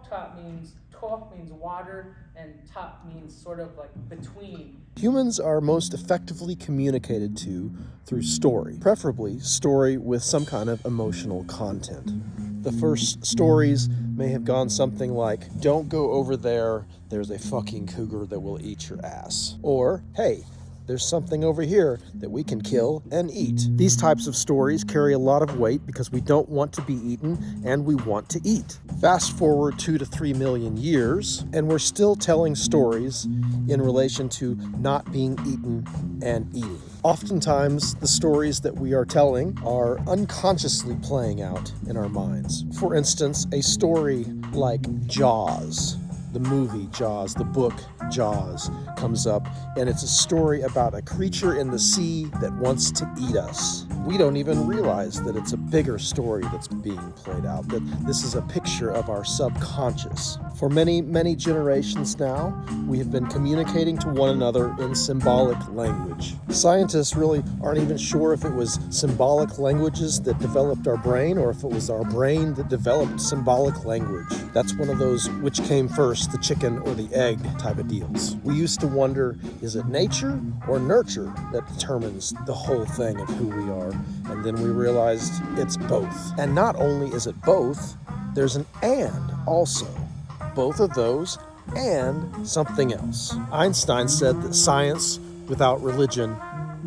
Tok means water, and top means sort of like between. Humans are most effectively communicated to through story, preferably story with some kind of emotional content. The first stories may have gone something like, "Don't go over there, there's a fucking cougar that will eat your ass." Or, "Hey, there's something over here that we can kill and eat." These types of stories carry a lot of weight because we don't want to be eaten and we want to eat. Fast forward 2 to 3 million years, and we're still telling stories in relation to not being eaten and eating. Oftentimes, the stories that we are telling are unconsciously playing out in our minds. For instance, a story like Jaws, the movie Jaws, the book Jaws, comes up, and it's a story about a creature in the sea that wants to eat us. We don't even realize that it's a bigger story that's being played out, that this is a picture of our subconscious. For many, many generations now, we have been communicating to one another in symbolic language. Scientists really aren't even sure if it was symbolic languages that developed our brain or if it was our brain that developed symbolic language. That's one of those which came first, the chicken or the egg type of deals. We used to wonder, is it nature or nurture that determines the whole thing of who we are? And then we realized it's both. And not only is it both, there's an and also. Both of those and something else. Einstein said that science without religion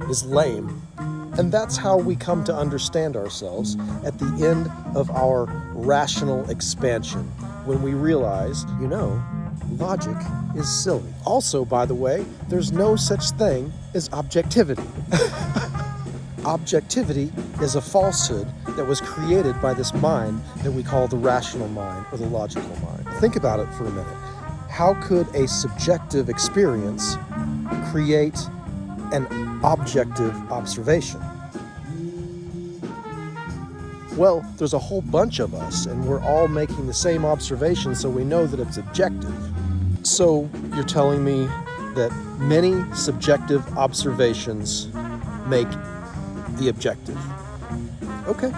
is lame. And that's how we come to understand ourselves at the end of our rational expansion, when we realize, logic is silly. Also, by the way, there's no such thing as objectivity. Objectivity is a falsehood that was created by this mind that we call the rational mind or the logical mind. Think about it for a minute. How could a subjective experience create an objective observation? Well, there's a whole bunch of us, and we're all making the same observation, so we know that it's objective. So you're telling me that many subjective observations make the objective. Okay.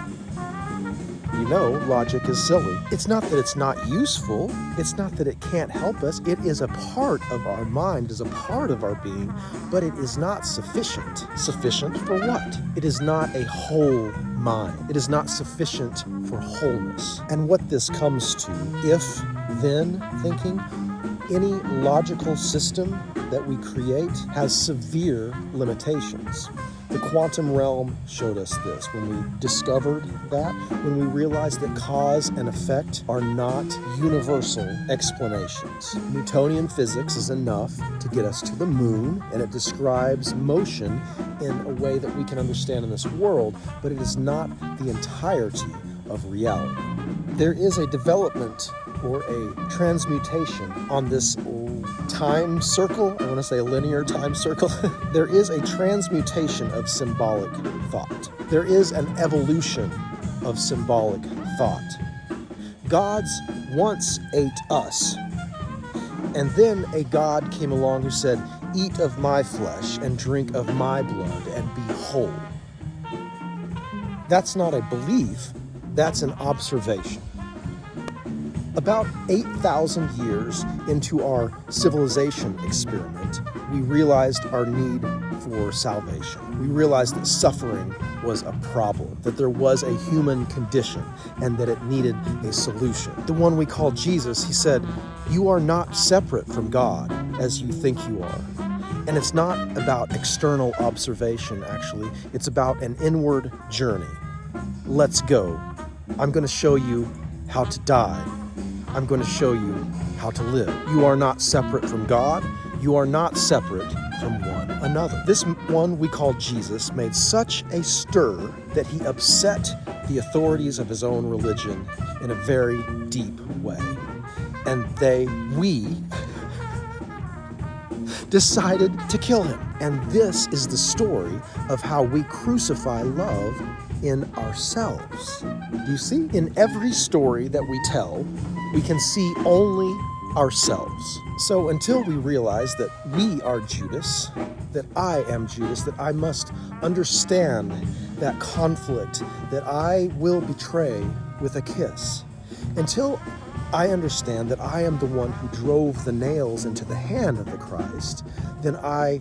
Logic is silly. It's not that it's not useful. It's not that it can't help us. It is a part of our mind, is a part of our being, but it is not sufficient. Sufficient for what? It is not a whole mind. It is not sufficient for wholeness. And what this comes to, if-then thinking, any logical system that we create has severe limitations. The quantum realm showed us this when we discovered that, when we realized that cause and effect are not universal explanations. Newtonian physics is enough to get us to the moon, and it describes motion in a way that we can understand in this world, but it is not the entirety of reality. There is a development or a transmutation on this time circle. I want to say a linear time circle. There is a transmutation of symbolic thought. There is an evolution of symbolic thought. Gods once ate us, and then a god came along who said, "Eat of my flesh and drink of my blood and be whole." That's not a belief, that's an observation. About 8,000 years into our civilization experiment, we realized our need for salvation. We realized that suffering was a problem, that there was a human condition, and that it needed a solution. The one we call Jesus, he said, "You are not separate from God as you think you are." And it's not about external observation, actually. It's about an inward journey. Let's go. I'm going to show you how to die. I'm going to show you how to live. You are not separate from God. You are not separate from one another. This one we call Jesus made such a stir that he upset the authorities of his own religion in a very deep way. And we decided to kill him. And this is the story of how we crucify love in ourselves. Do you see? In every story that we tell, we can see only ourselves. So until we realize that we are Judas, that I am Judas, that I must understand that conflict, that I will betray with a kiss, until I understand that I am the one who drove the nails into the hand of the Christ, then I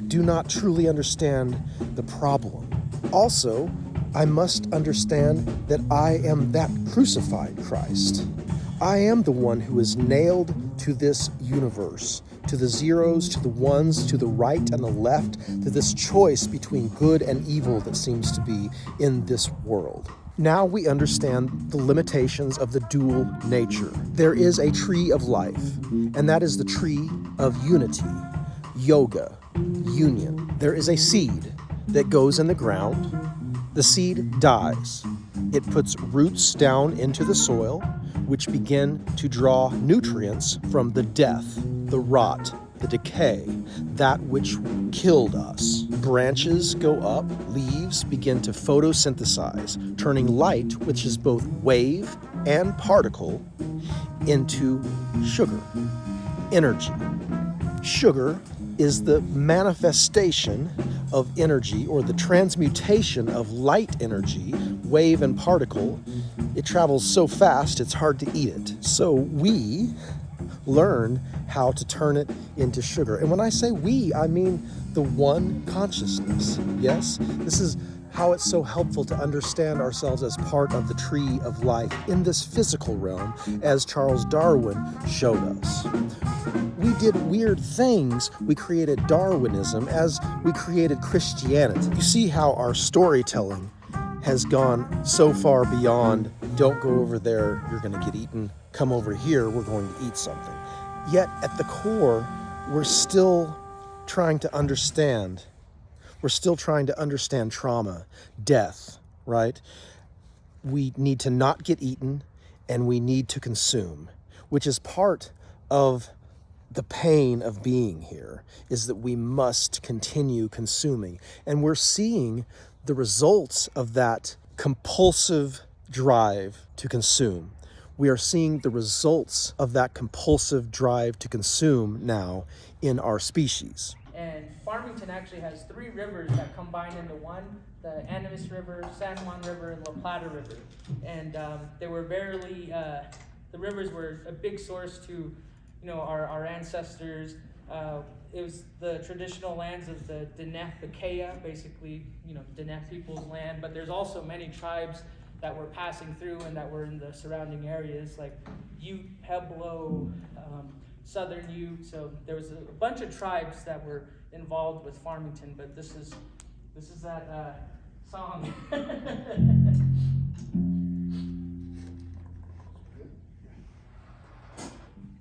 do not truly understand the problem. Also, I must understand that I am that crucified Christ. I am the one who is nailed to this universe, to the zeros, to the ones, to the right and the left, to this choice between good and evil that seems to be in this world. Now we understand the limitations of the dual nature. There is a tree of life, and that is the tree of unity, yoga, union. There is a seed that goes in the ground. The seed dies. It puts roots down into the soil, which begin to draw nutrients from the death, the rot, the decay, that which killed us. Branches go up, leaves begin to photosynthesize, turning light, which is both wave and particle, into sugar, energy. Sugar is the manifestation of energy, or the transmutation of light energy, wave and particle. It travels so fast it's hard to eat it. So we learn how to turn it into sugar. And when I say we, I mean the one consciousness. Yes? This is how it's so helpful to understand ourselves as part of the tree of life in this physical realm, as Charles Darwin showed us. We did weird things. We created Darwinism as we created Christianity. You see how our storytelling has gone so far beyond, don't go over there, you're going to get eaten. Come over here, we're going to eat something. Yet at the core, we're still trying to understand. We're still trying to understand trauma, death, right? We need to not get eaten, and we need to consume, which is part of the pain of being here, is that we must continue consuming. And we're seeing the results of that compulsive drive to consume. We are seeing the results of that compulsive drive to consume now in our species. And Farmington actually has 3 rivers that combine into one: the Animas River, San Juan River, and La Plata River. And they were the rivers were a big source to, our ancestors. It was the traditional lands of the Ddat, basically, Ddat people's land. But there's also many tribes that were passing through and that were in the surrounding areas, like Ute, Pueblo, Southern Ute. So there was a bunch of tribes that were involved with Farmington. But this is that song.